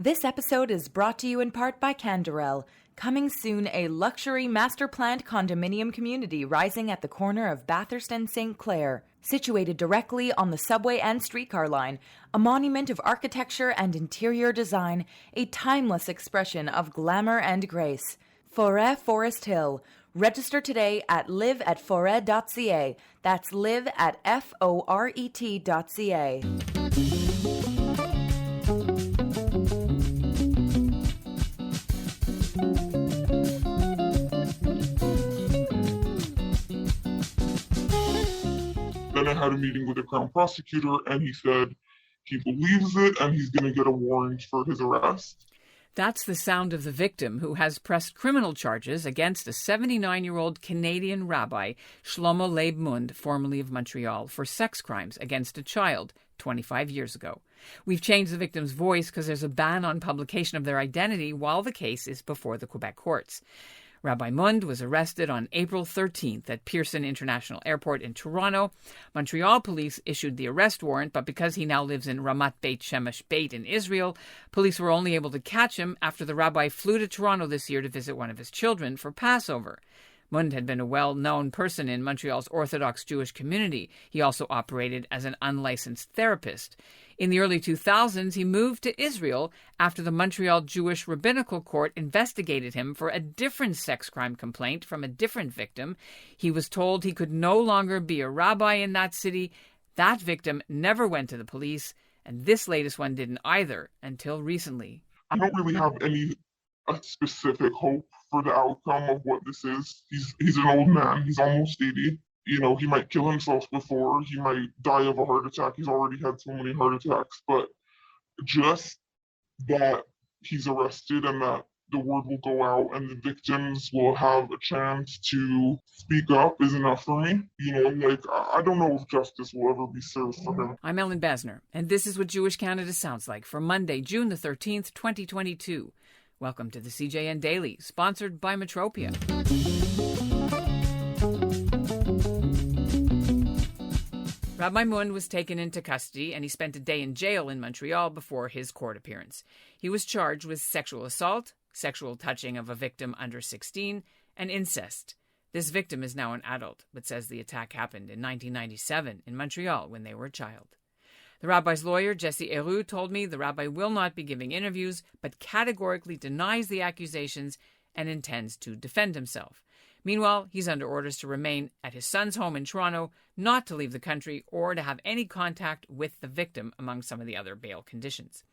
This episode is brought to you in part by Canderel. Coming soon, a luxury master-planned condominium community rising at the corner of Bathurst and St. Clair. Situated directly on the subway and streetcar line, a monument of architecture and interior design, a timeless expression of glamour and grace. Forêt Forest Hill. Register today at live@forêt.ca. That's live@FORET.ca. Then I had a meeting with the Crown Prosecutor, and he said he believes it and he's going to get a warrant for his arrest. That's the sound of the victim who has pressed criminal charges against a 79-year-old Canadian Rabbi Shlomo Leib Mund, formerly of Montreal, for sex crimes against a child 25 years ago. We've changed the victim's voice because there's a ban on publication of their identity while the case is before the Quebec courts. Rabbi Mund was arrested on April 13th at Pearson International Airport in Toronto. Montreal police issued the arrest warrant, but because he now lives in Ramat Beit Shemesh Beit in Israel, police were only able to catch him after the rabbi flew to Toronto this year to visit one of his children for Passover. Mund had been a well-known person in Montreal's Orthodox Jewish community. He also operated as an unlicensed therapist. In the early 2000s, he moved to Israel after the Montreal Jewish Rabbinical Court investigated him for a different sex crime complaint from a different victim. He was told he could no longer be a rabbi in that city. That victim never went to the police, and this latest one didn't either until recently. I don't really have any specific hope for the outcome of what this is. He's an old man. He's almost 80. You know, he might kill himself before. He might die of a heart attack. He's already had so many heart attacks. But just that he's arrested and that the word will go out and the victims will have a chance to speak up is enough for me. You know, like, I don't know if justice will ever be served for him. I'm Ellen Besner, and this is what Jewish Canada sounds like for Monday, June the 13th, 2022. Welcome to the CJN Daily, sponsored by Metropia. Rabbi Mund was taken into custody and he spent a day in jail in Montreal before his court appearance. He was charged with sexual assault, sexual touching of a victim under 16, and incest. This victim is now an adult, but says the attack happened in 1997 in Montreal when they were a child. The rabbi's lawyer, Jesse Heroux, told me the rabbi will not be giving interviews, but categorically denies the accusations and intends to defend himself. Meanwhile, he's under orders to remain at his son's home in Toronto, not to leave the country or to have any contact with the victim, among some of the other bail conditions.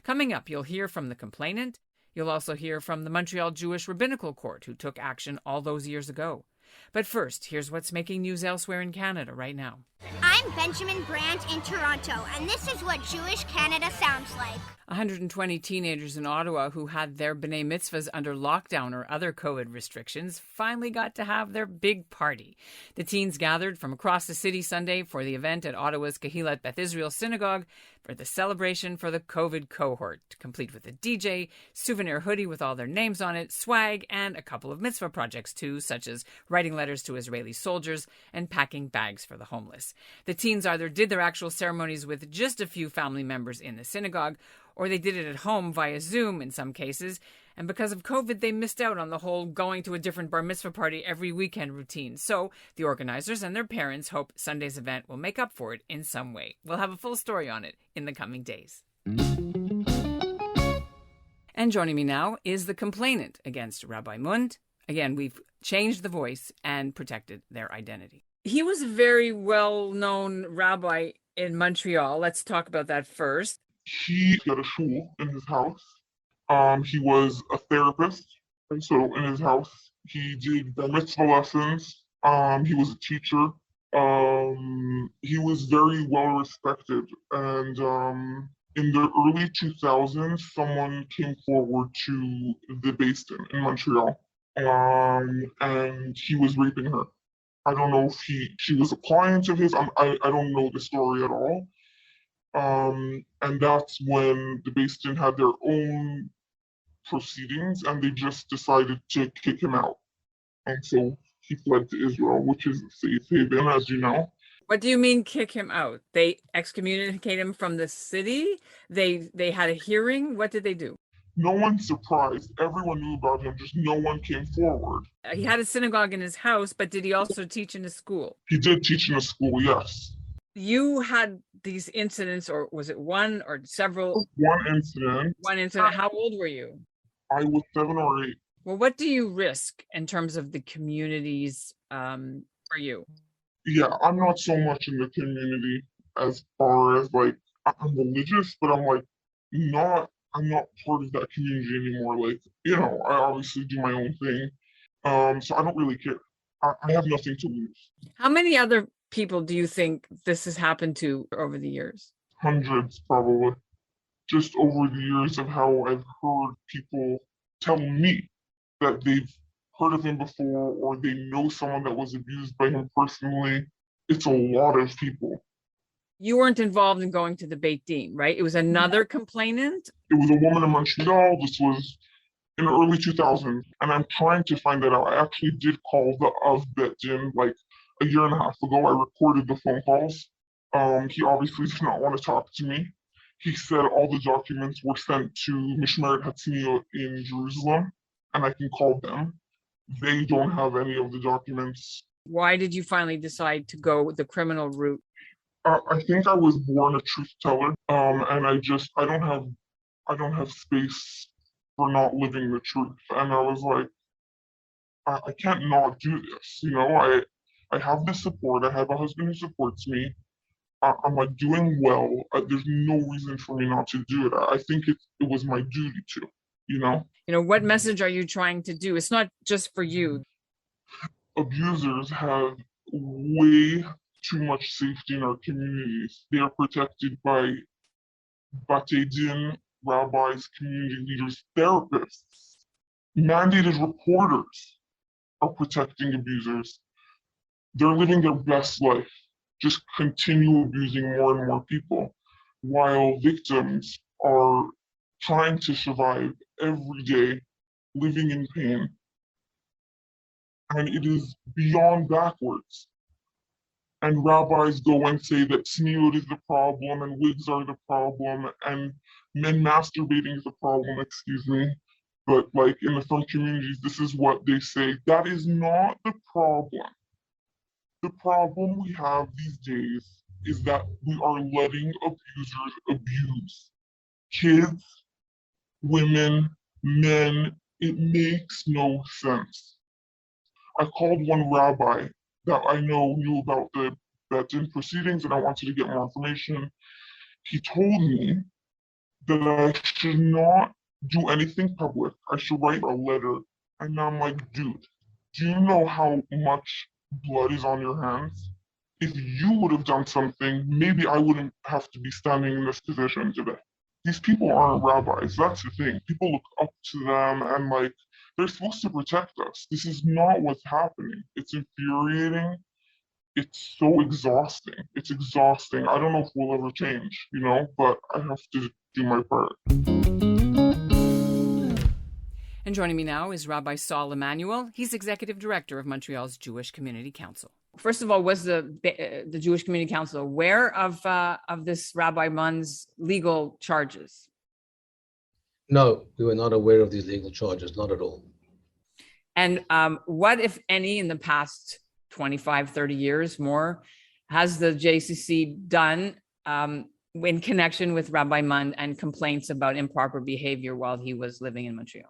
Coming up, you'll hear from the complainant. You'll also hear from the Montreal Jewish Rabbinical Court, who took action all those years ago. But first, here's what's making news elsewhere in Canada right now. I'm Benjamin Brandt in Toronto, and this is what Jewish Canada sounds like. 120 teenagers in Ottawa who had their B'nai Mitzvahs under lockdown or other COVID restrictions finally got to have their big party. The teens gathered from across the city Sunday for the event at Ottawa's Kehilat Beth Israel Synagogue for the celebration for the COVID cohort, complete with a DJ, souvenir hoodie with all their names on it, swag, and a couple of mitzvah projects too, such as writing letters to Israeli soldiers and packing bags for the homeless. The teens either did their actual ceremonies with just a few family members in the synagogue, or they did it at home via Zoom in some cases, and because of COVID, they missed out on the whole going to a different bar mitzvah party every weekend routine. So the organizers and their parents hope Sunday's event will make up for it in some way. We'll have a full story on it in the coming days. And joining me now is the complainant against Rabbi Mund. Again, we've changed the voice and protected their identity. He was a very well-known rabbi in Montreal. Let's talk about that first. He had a shul in his house. He was a therapist, and so in his house, he did bar mitzvah lessons. He was a teacher. He was very well respected, and in the early 2000s, someone came forward to the Basin in Montreal, and he was raping her. I don't know if she was a client of his. I don't know the story at all. And that's when the Basin had their own proceedings, and they just decided to kick him out. And so he fled to Israel, which is a safe haven, as you know. What do you mean kick him out? They excommunicate him from the city? They had a hearing? What did they do? No one's surprised. Everyone knew about him, just no one came forward. He had a synagogue in his house, but did he also teach in a school? He did teach in a school, yes. You had these incidents, or was it one or several? One incident. One incident. How old were you? I was 7 or 8. Well, what do you risk in terms of the communities for you? Yeah, I'm not so much in the community as far as like I'm religious, but I'm not part of that community anymore. Like, I obviously do my own thing. So I don't really care. I have nothing to lose. How many other people do you think this has happened to over the years? Hundreds, probably. Just over the years of how I've heard people tell me that they've heard of him before or they know someone that was abused by him personally. It's a lot of people. You weren't involved in going to the Beit Din, right? It was another complainant? It was a woman in Montreal. This was in the early 2000s, and I'm trying to find that out. I actually did call the Beit Din like a year and a half ago. I recorded the phone calls. He obviously did not want to talk to me. He said all the documents were sent to Mishmeret Hatzniut in Jerusalem, and I can call them. They don't have any of the documents. Why did you finally decide to go the criminal route? I think I was born a truth teller, and I don't have space for not living the truth. And I was like, I can't not do this. I have the support. I have a husband who supports me. I'm like doing well. There's no reason for me not to do it. I think it was my duty to. What message are you trying to do? It's not just for you. Abusers have way too much safety in our communities. They are protected by Batei Din, rabbis, community leaders, therapists. Mandated reporters are protecting abusers. They're living their best life, just continue abusing more and more people, while victims are trying to survive every day, living in pain. And it is beyond backwards. And rabbis go and say that tzniut is the problem and wigs are the problem and men masturbating is the problem, excuse me. But like in the frum communities, this is what they say. That is not the problem. The problem we have these days is that we are letting abusers abuse kids, women, men. It makes no sense. I called one rabbi that I know knew about the Beit Din proceedings, and I wanted to get more information. He told me that I should not do anything public. I should write a letter. And I'm like, dude, do you know how much blood is on your hands? If you would have done something, maybe I wouldn't have to be standing in this position today. These people aren't rabbis. That's the thing. People look up to them and like, they're supposed to protect us. This is not what's happening. It's infuriating. It's so exhausting. It's exhausting. I don't know if we'll ever change, but I have to do my part. And joining me now is Rabbi Saul Emanuel. He's executive director of Montreal's Jewish Community Council. First of all, was the Jewish Community Council aware of this Rabbi Mund's legal charges? No, we were not aware of these legal charges, not at all. And what, if any, in the past 25, 30 years more, has the JCC done in connection with Rabbi Mund and complaints about improper behavior while he was living in Montreal?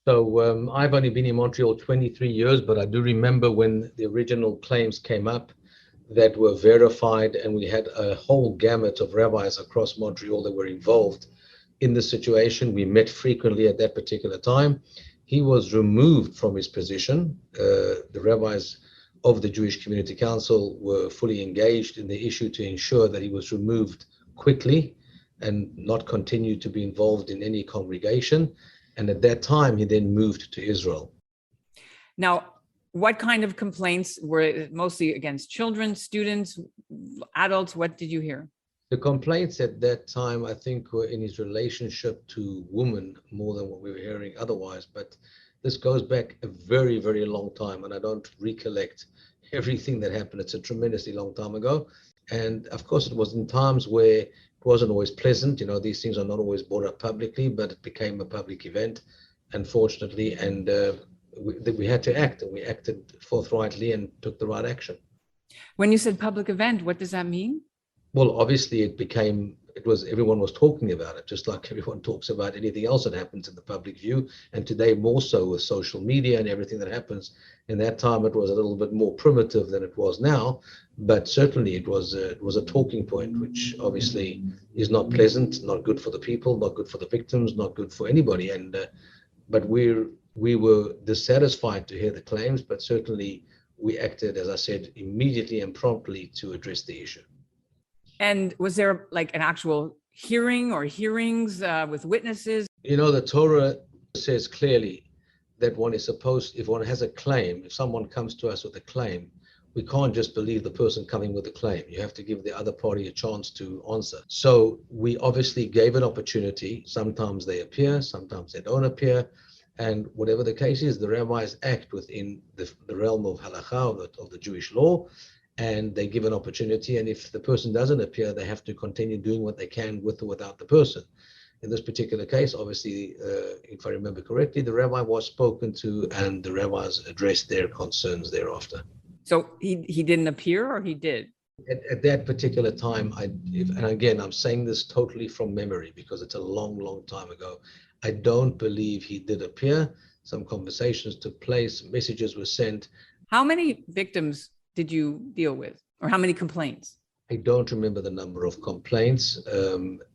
So I've only been in Montreal 23 years, but I do remember when the original claims came up that were verified, and we had a whole gamut of rabbis across Montreal that were involved in the situation. We met frequently at that particular time. He was removed from his position. The rabbis of the Jewish Community Council were fully engaged in the issue to ensure that he was removed quickly and not continue to be involved in any congregation. And at that time, he then moved to Israel. Now, what kind of complaints were it mostly against children, students, adults? What did you hear? The complaints at that time, I think, were in his relationship to women more than what we were hearing otherwise. But this goes back a very, very long time, and I don't recollect everything that happened. It's a tremendously long time ago. And of course, it was in times where it wasn't always pleasant. These things are not always brought up publicly, but it became a public event, unfortunately. And we had to act, and we acted forthrightly and took the right action. When you said public event, what does that mean? Well, obviously everyone was talking about it, just like everyone talks about anything else that happens in the public view. And today more so with social media and everything that happens. In that time, it was a little bit more primitive than it was now, but certainly it was a talking point, which obviously is not pleasant, not good for the people, not good for the victims, not good for anybody. And but we were dissatisfied to hear the claims, but certainly we acted, as I said, immediately and promptly to address the issue. And was there like an actual hearing or hearings with witnesses? The Torah says clearly that if one has a claim, if someone comes to us with a claim, we can't just believe the person coming with the claim. You have to give the other party a chance to answer. So we obviously gave an opportunity. Sometimes they appear, sometimes they don't appear. And whatever the case is, the rabbis act within the realm of halakha, of the Jewish law, and they give an opportunity. And if the person doesn't appear, they have to continue doing what they can with or without the person. In this particular case, obviously, if I remember correctly, the rabbi was spoken to and the rabbis addressed their concerns thereafter. So he didn't appear, or he did? At that particular time, and again, I'm saying this totally from memory because it's a long, long time ago. I don't believe he did appear. Some conversations took place, messages were sent. How many victims did you deal with, or how many complaints? I don't remember the number of complaints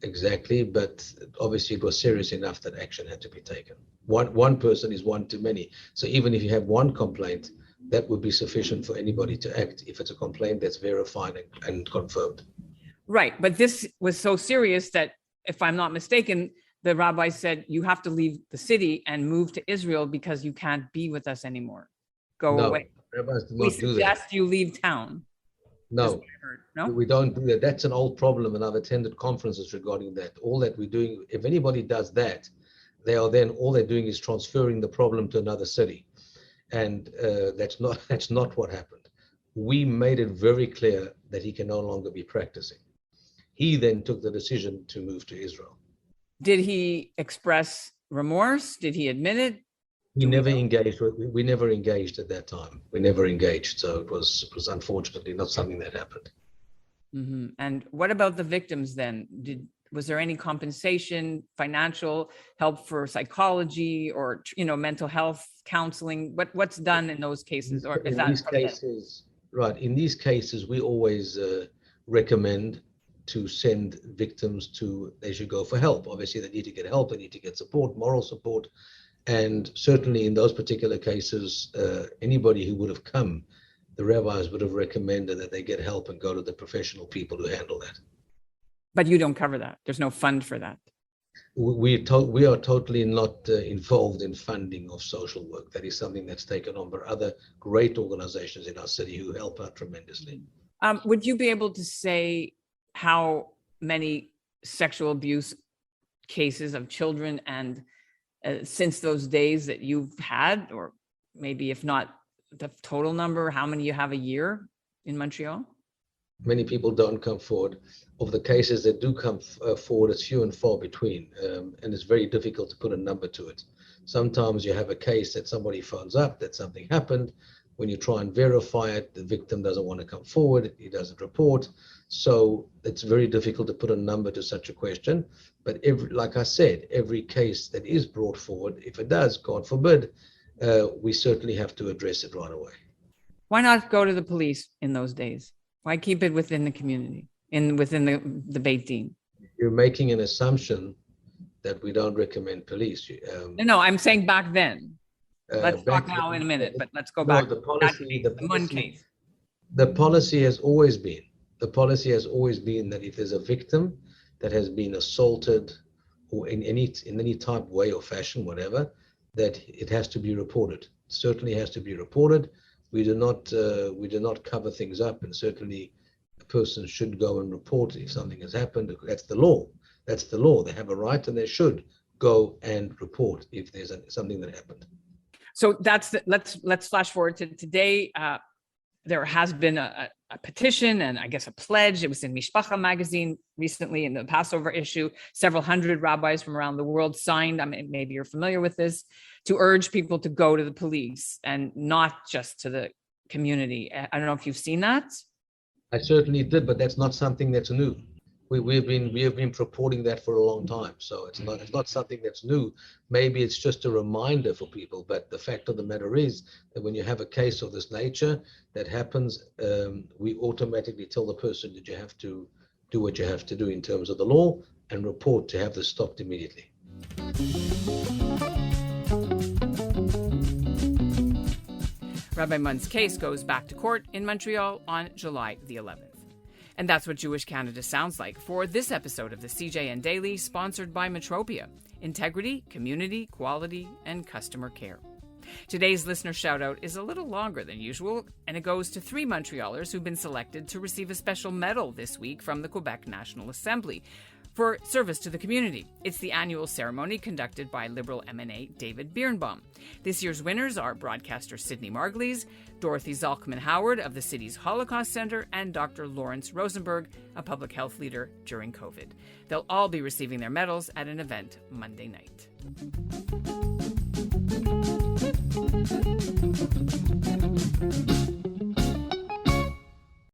exactly, but obviously it was serious enough that action had to be taken. One person is one too many. So even if you have one complaint, that would be sufficient for anybody to act if it's a complaint that's verified and confirmed. Right, but this was so serious that, if I'm not mistaken, the rabbi said, you have to leave the city and move to Israel because you can't be with us anymore. Go away. Rabbis do not We do that. suggest you leave town. No, no, we don't do that. That's an old problem, and I've attended conferences regarding that. All that we're doing, if anybody does that, all they're doing is transferring the problem to another city. And that's not what happened. We made it very clear that he can no longer be practicing. He then took the decision to move to Israel. Did he express remorse? Did he admit it? We never engaged at that time. We never engaged. So it was unfortunately not something that happened. Mm-hmm. And what about the victims then? Was there any compensation, financial help for psychology or mental health counseling? What's done in those cases? Or is that in these cases, we always recommend to send victims they should go for help. Obviously, they need to get help, they need to get support, moral support. And certainly in those particular cases, anybody who would have come, the rabbis would have recommended that they get help and go to the professional people who handle that. But you don't cover that. There's no fund for that. We are totally not involved in funding of social work. That is something that's taken on by other great organizations in our city who help out tremendously. Would you be able to say how many sexual abuse cases of children and since those days that you've had, or maybe if not the total number, how many you have a year in Montreal? Many people don't come forward. Of the cases that do come forward, it's few and far between, and it's very difficult to put a number to it. Sometimes you have a case that somebody phones up that something happened. When you try and verify it, the victim doesn't want to come forward, he doesn't report. So it's very difficult to put a number to such a question. But like I said, every case that is brought forward, if it does, God forbid, we certainly have to address it right away. Why not go to the police in those days? Why keep it within the community, within the Beit Din? You're making an assumption that we don't recommend police. No, I'm saying back then. Let's talk now in a minute, but let's go back. The policy, the Mund case. The policy has always been that if there's a victim that has been assaulted or in any type of way or fashion, whatever, that it has to be reported. Certainly has to be reported. We do not cover things up, and certainly a person should go and report if something has happened. That's the law. That's the law. They have a right, and they should go and report if there's something that happened. So let's flash forward to today. there has been a petition and I guess a pledge. It was in Mishpacha magazine recently in the Passover issue. Several hundred rabbis from around the world signed, I mean, maybe you're familiar with this, to urge people to go to the police and not just to the community. I don't know if you've seen that. I certainly did, but that's not something that's new. We have been purporting that for a long time, so it's not something that's new. Maybe it's just a reminder for people, but the fact of the matter is that when you have a case of this nature that happens, we automatically tell the person that you have to do what you have to do in terms of the law and report to have this stopped immediately. Rabbi Mund's case goes back to court in Montreal on July the 11th. And that's what Jewish Canada sounds like for this episode of the CJN Daily, sponsored by Metropia. Integrity, community, quality, and customer care. Today's listener shout-out is a little longer than usual, and it goes to 3 Montrealers who've been selected to receive a special medal this week from the Quebec National Assembly for service to the community. It's the annual ceremony conducted by Liberal MNA David Birnbaum. This year's winners are broadcaster Sydney Margulies, Dorothy Zalkman-Howard of the city's Holocaust Center, and Dr. Lawrence Rosenberg, a public health leader during COVID. They'll all be receiving their medals at an event Monday night.